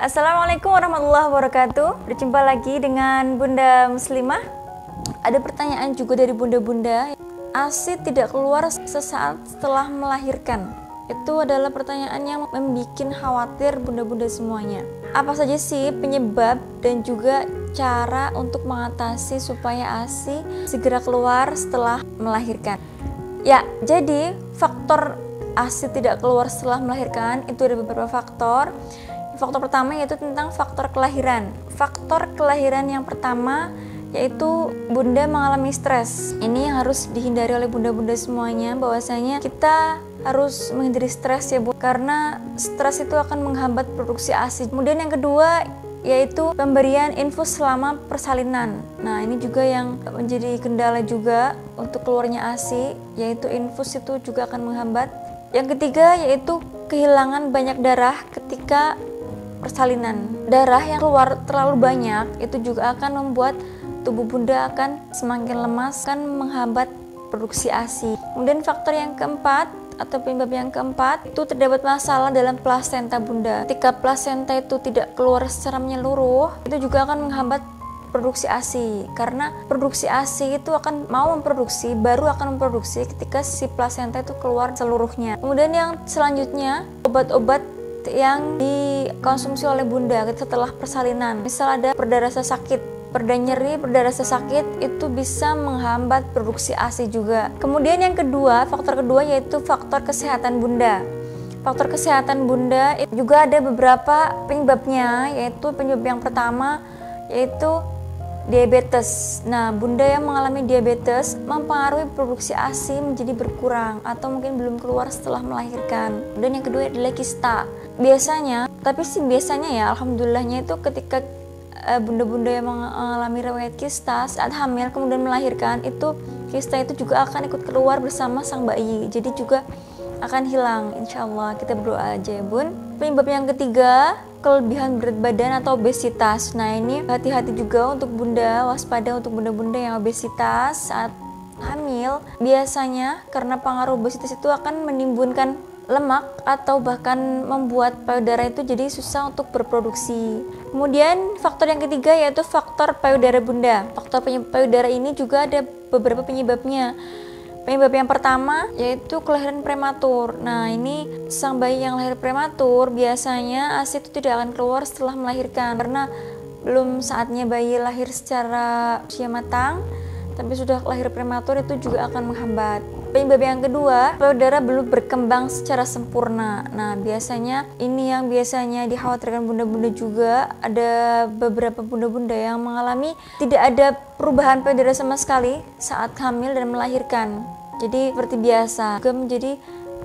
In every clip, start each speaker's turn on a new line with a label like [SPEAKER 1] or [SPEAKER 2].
[SPEAKER 1] Assalamualaikum warahmatullahi wabarakatuh. Berjumpa lagi dengan Bunda Muslimah. Ada pertanyaan juga dari bunda-bunda. ASI tidak keluar sesaat setelah melahirkan. Itu adalah pertanyaan yang membuat khawatir bunda-bunda semuanya. Apa saja sih penyebab dan juga cara untuk mengatasi supaya ASI segera keluar setelah melahirkan? Ya, jadi faktor ASI tidak keluar setelah melahirkan itu ada beberapa faktor. Faktor pertama yaitu tentang faktor kelahiran. Faktor kelahiran yang pertama yaitu bunda mengalami stres. Ini yang harus dihindari oleh bunda-bunda semuanya, bahwasanya kita harus menghindari stres ya Bu, karena stres itu akan menghambat produksi ASI. Kemudian yang kedua yaitu pemberian infus selama persalinan. Nah, ini juga yang menjadi kendala juga untuk keluarnya ASI, yaitu infus itu juga akan menghambat. Yang ketiga yaitu kehilangan banyak darah ketika persalinan. Darah yang keluar terlalu banyak itu juga akan membuat tubuh bunda akan semakin lemas, akan menghambat produksi ASI. Kemudian faktor yang keempat atau penyebab yang keempat itu terdapat masalah dalam plasenta bunda. Ketika plasenta itu tidak keluar secara menyeluruh, itu juga akan menghambat produksi ASI, karena produksi ASI itu akan baru akan memproduksi ketika si plasenta itu keluar seluruhnya. Kemudian yang selanjutnya, obat-obat yang dikonsumsi oleh bunda setelah persalinan. Misal ada perda rasa sakit, perda nyeri, perda rasa sakit, itu bisa menghambat produksi ASI juga. Kemudian yang kedua, faktor kedua yaitu faktor kesehatan bunda. Faktor kesehatan bunda itu juga ada beberapa penyebabnya, yaitu penyebab yang pertama yaitu diabetes. Nah, bunda yang mengalami diabetes mempengaruhi produksi ASI menjadi berkurang atau mungkin belum keluar setelah melahirkan. Dan yang kedua adalah kista. Biasanya ya, alhamdulillahnya itu ketika bunda-bunda yang mengalami riwayat kista saat hamil kemudian melahirkan, itu kista itu juga akan ikut keluar bersama sang bayi. Jadi juga akan hilang, insya Allah. Kita berdoa aja ya Bun. Penyebab yang ketiga, kelebihan berat badan atau obesitas. Nah, ini hati-hati juga untuk bunda, waspada untuk bunda-bunda yang obesitas saat hamil. Biasanya karena pengaruh obesitas itu akan menimbulkan lemak atau bahkan membuat payudara itu jadi susah untuk berproduksi. Kemudian faktor yang ketiga yaitu faktor payudara bunda. Faktor payudara ini juga ada beberapa penyebabnya. Penyebab yang pertama yaitu kelahiran prematur. Nah, ini sang bayi yang lahir prematur biasanya ASI itu tidak akan keluar setelah melahirkan karena belum saatnya bayi lahir secara usia matang, tapi sudah lahir prematur, itu juga akan menghambat. Penyebab yang kedua, payudara belum berkembang secara sempurna. Nah, biasanya ini yang biasanya dikhawatirkan bunda-bunda juga. Ada beberapa bunda-bunda yang mengalami tidak ada perubahan payudara sama sekali saat hamil dan melahirkan. Jadi seperti biasa, juga menjadi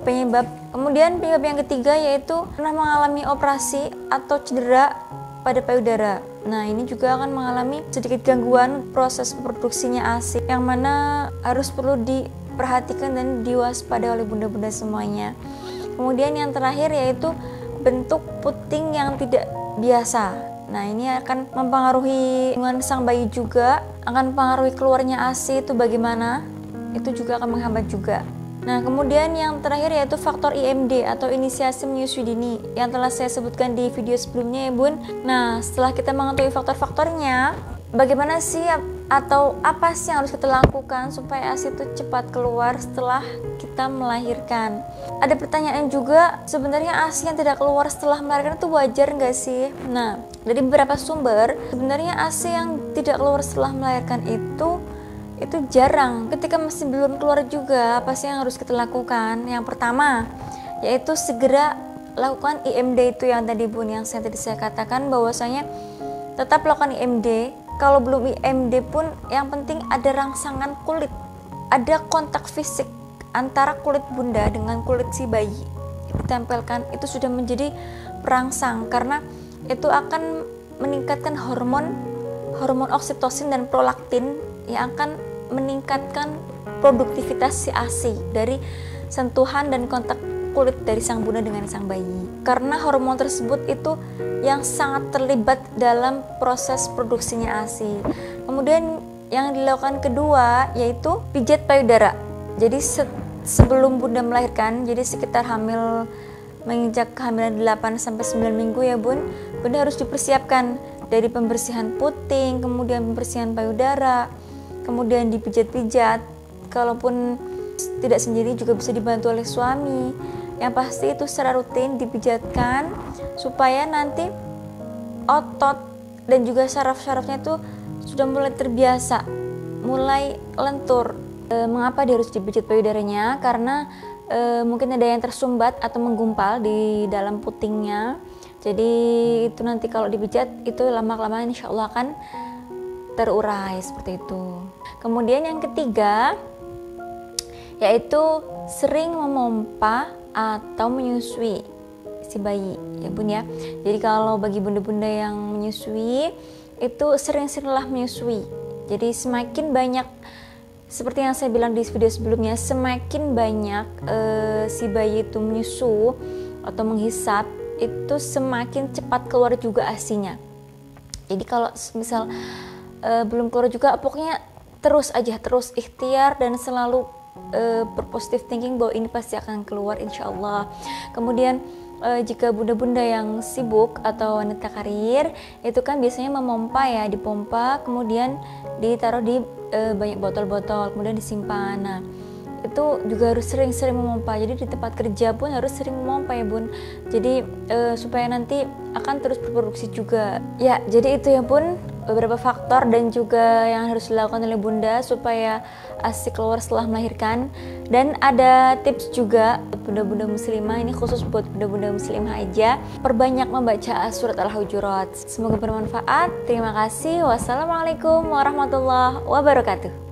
[SPEAKER 1] penyebab. Kemudian penyebab yang ketiga yaitu pernah mengalami operasi atau cedera pada payudara. Nah, ini juga akan mengalami sedikit gangguan proses produksinya ASI, yang mana harus perlu diperhatikan dan diwaspadai oleh bunda-bunda semuanya. Kemudian yang terakhir yaitu bentuk puting yang tidak biasa. Nah, ini akan mempengaruhi hubungan sang bayi juga, akan mempengaruhi keluarnya ASI itu bagaimana, itu juga akan menghambat juga. Nah, kemudian yang terakhir yaitu faktor IMD atau inisiasi menyusui dini yang telah saya sebutkan di video sebelumnya ya Bun. Nah, setelah kita mengetahui faktor-faktornya, bagaimana sih atau apa sih yang harus kita lakukan supaya ASI itu cepat keluar setelah kita melahirkan? Ada pertanyaan juga, sebenarnya ASI yang tidak keluar setelah melahirkan itu wajar nggak sih? Nah, dari beberapa sumber, sebenarnya ASI yang tidak keluar setelah melahirkan itu jarang. Ketika masih belum keluar juga, apa sih yang harus kita lakukan? Yang pertama, yaitu segera lakukan IMD itu yang tadi Bun, yang tadi saya katakan bahwasanya tetap lakukan IMD. Kalau belum IMD pun yang penting ada rangsangan kulit, ada kontak fisik antara kulit bunda dengan kulit si bayi ditempelkan, itu sudah menjadi perangsang karena itu akan meningkatkan hormon oksitosin dan prolaktin yang akan meningkatkan produktivitas si ASI dari sentuhan dan kontak kulit dari sang bunda dengan sang bayi. Karena hormon tersebut itu yang sangat terlibat dalam proses produksinya ASI. Kemudian yang dilakukan kedua yaitu pijat payudara. Jadi sebelum bunda melahirkan, jadi sekitar menginjak kehamilan 8-9 minggu ya Bun, Bunda harus dipersiapkan dari pembersihan puting, kemudian pembersihan payudara, kemudian dipijat-pijat. Kalaupun tidak sendiri juga bisa dibantu oleh suami. Yang pasti itu secara rutin dipijatkan supaya nanti otot dan juga saraf-sarafnya itu sudah mulai terbiasa, mulai lentur. Mengapa dia harus dipijat payudaranya? Karena mungkin ada yang tersumbat atau menggumpal di dalam putingnya. Jadi itu nanti kalau dipijat itu lama-kelamaan insya Allah akan terurai seperti itu. Kemudian yang ketiga yaitu sering memompa atau menyusui si bayi ya Bun ya. Jadi kalau bagi bunda-bunda yang menyusui itu sering-seringlah menyusui. Jadi semakin banyak, seperti yang saya bilang di video sebelumnya, semakin banyak si bayi itu menyusu atau menghisap, itu semakin cepat keluar juga ASI-nya. Jadi kalau misal belum keluar juga, pokoknya terus ikhtiar dan selalu berpositif thinking bahwa ini pasti akan keluar insya Allah. Kemudian jika bunda-bunda yang sibuk atau wanita karir itu kan biasanya memompa ya, dipompa kemudian ditaruh di banyak botol-botol kemudian disimpan. Nah itu juga harus sering-sering memompa. Jadi di tempat kerja pun harus sering memompa ya Bun. Jadi supaya nanti akan terus berproduksi juga. Ya, jadi itu ya Bun, beberapa faktor dan juga yang harus dilakukan oleh Bunda supaya ASI keluar setelah melahirkan. Dan ada tips juga buat bunda-bunda muslimah, ini khusus buat bunda-bunda muslimah aja. Perbanyak membaca surat Al-Hujurat. Semoga bermanfaat. Terima kasih. Wassalamualaikum warahmatullahi wabarakatuh.